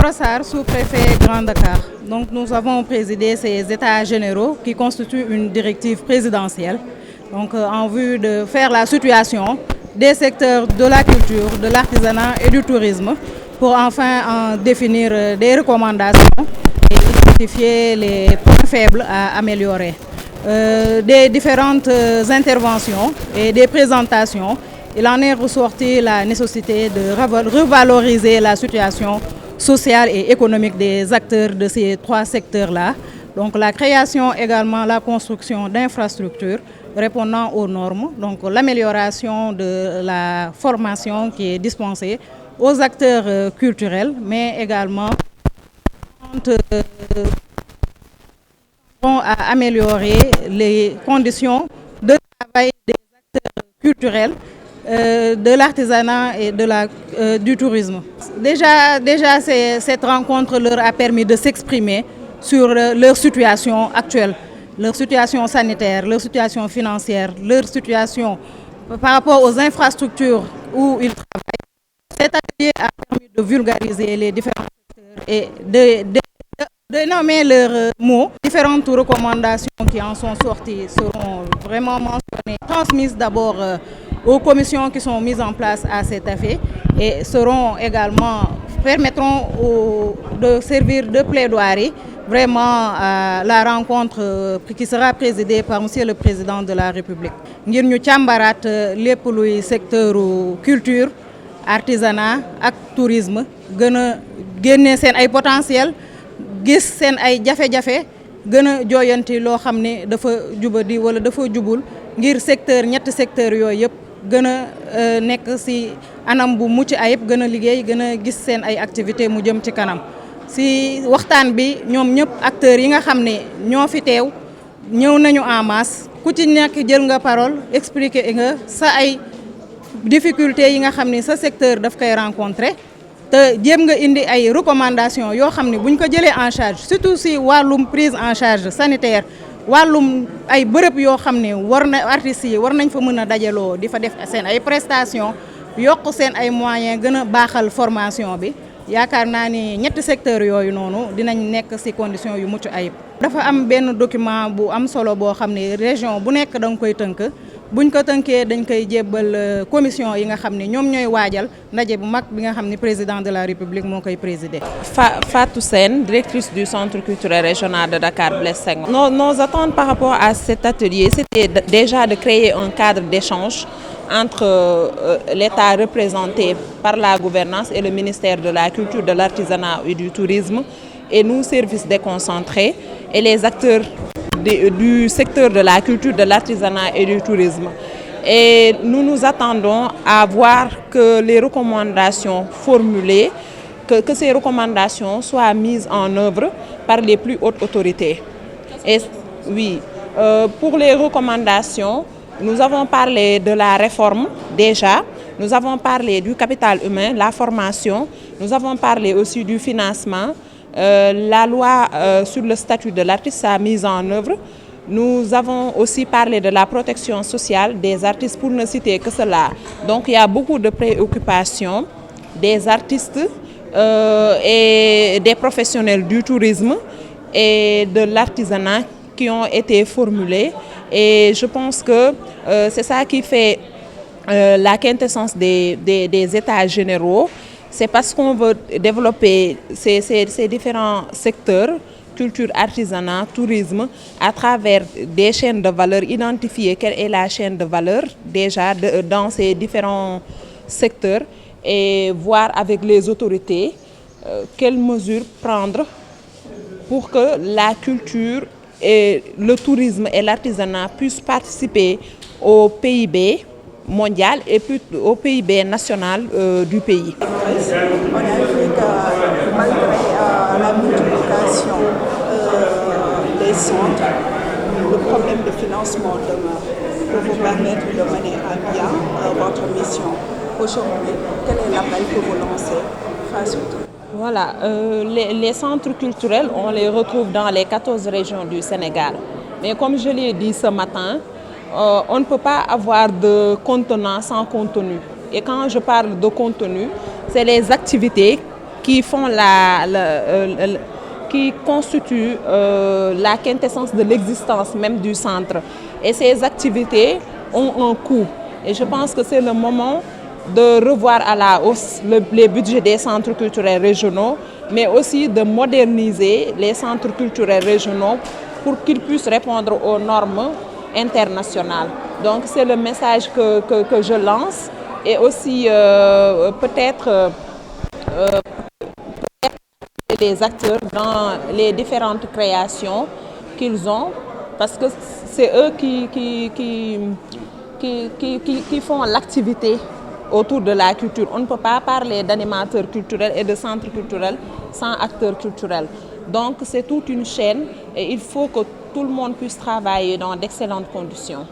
Gorossar, sous-préfet Grand Dakar. Donc nous avons présidé ces états généraux qui constituent une directive présidentielle. Donc en vue de faire la situation des secteurs de la culture, de l'artisanat et du tourisme pour enfin en définir des recommandations et identifier les points faibles à améliorer. Des différentes interventions et des présentations, il en est ressorti la nécessité de revaloriser la situation sociale et économique des acteurs de ces trois secteurs-là. Donc la création également, la construction d'infrastructures répondant aux normes, donc l'amélioration de la formation qui est dispensée aux acteurs culturels, mais également à améliorer les conditions de travail des acteurs culturels, de l'artisanat et du tourisme. Déjà cette rencontre leur a permis de s'exprimer sur leur situation actuelle, leur situation sanitaire, leur situation financière, leur situation par rapport aux infrastructures où ils travaillent. Cet atelier a permis de vulgariser les différents secteurs et de nommer leurs mots. Différentes recommandations qui en sont sorties seront vraiment mentionnées, transmises d'abord aux commissions qui sont mises en place à cet effet et permettront de servir de plaidoirie vraiment à la rencontre qui sera présidée par Monsieur le Président de la République. Ngir ñu càmbaraat lépp luy secteur culture, artisanat ak tourisme gën a génne seen ay potentiel, gis seen ay jafe-jafe, gën a jooyanti loo xam ne dafa jubadi wala dafa jubul ngir ñetti secteur yooyu yëpp gën a nekk ci anam bu mucc ayib, gën a liggéey, gën a gis seen ay activité mu jëm ci kanam. Ci waxtaan bi ñoom ñëpp acteurs yi nga xam ne ñoo fi teew ñëw nañu en masse, ku ci nekk jël nga parole expliquer nga sa ay difficultés yi nga xam ne sa secteur daf koy rencontrer te jéem nga indi ay recommandations yoo xam ne buñ ko jëlee en charge, surtout ci wàllum prise en charge sanitaire, wàllum ay bërëb yoo xam ne artistes yi war nañ fa mën a dajaloo di fa def seen ay prestations, yokk seen ay moyens, gën a baaxal formation bi. Yaakaar naa ni ñetti secteur yooyu noonu dinañ nekk ci conditions yu mucc ayib. Dafa am benn document bu am solo boo xam ne région bu nekk da nga koy tënk, buñ ko tënkee dañ koy jébbal commission yi nga xam ne ñoom ñooy waajal ndaje bu mag bi nga xam ne président de la République moo koy présider. Fatou Sène, directrice du centre culturel régional de Dakar Blaise Senghor. Nos attentes par rapport à cet atelier, c'était déjà de créer un cadre d'échange entre l'État représenté par la gouvernance et le ministère de la Culture, de l'Artisanat et du Tourisme et nous, services déconcentrés et les acteurs du secteur de la culture, de l'artisanat et du tourisme. Et nous nous attendons à voir que les recommandations formulées, que ces recommandations soient mises en œuvre par les plus hautes autorités. Et oui, pour les recommandations, nous avons parlé de la réforme déjà, nous avons parlé du capital humain, la formation, nous avons parlé aussi du financement, la loi sur le statut de l'artiste, sa mise en œuvre. Nous avons aussi parlé de la protection sociale des artistes, pour ne citer que cela. Donc il y a beaucoup de préoccupations des artistes et des professionnels du tourisme et de l'artisanat qui ont été formulées. Et je pense que c'est ça qui fait la quintessence des états généraux. C'est parce qu'on veut développer ces différents secteurs, culture, artisanat, tourisme, à travers des chaînes de valeur, identifier quelle est la chaîne de valeur déjà dans ces différents secteurs et voir avec les autorités quelles mesures prendre pour que la culture et le tourisme et l'artisanat puissent participer au PIB mondial et puis au PIB national du pays. On a vu que malgré la multiplication des centres, le problème de financement demeure. Pour vous permettre de mener à bien votre mission aujourd'hui, quel est l'appel que vous lancez face au tout? Voilà, les centres culturels, on les retrouve dans les 14 régions du Sénégal. Mais comme je l'ai dit ce matin, on ne peut pas avoir de contenant sans contenu. Et quand je parle de contenu, c'est les activités qui font qui constituent la quintessence de l'existence même du centre. Et ces activités ont un coût. Et je pense que c'est le moment de revoir à la hausse les budgets des centres culturels régionaux, mais aussi de moderniser les centres culturels régionaux pour qu'ils puissent répondre aux normes internationales. Donc c'est le message que je lance, et aussi peut-être les acteurs dans les différentes créations qu'ils ont, parce que c'est eux qui font l'activité autour de la culture. On ne peut pas parler d'animateurs culturels et de centres culturels sans acteurs culturels. Donc c'est toute une chaîne et il faut que tout le monde puisse travailler dans d'excellentes conditions.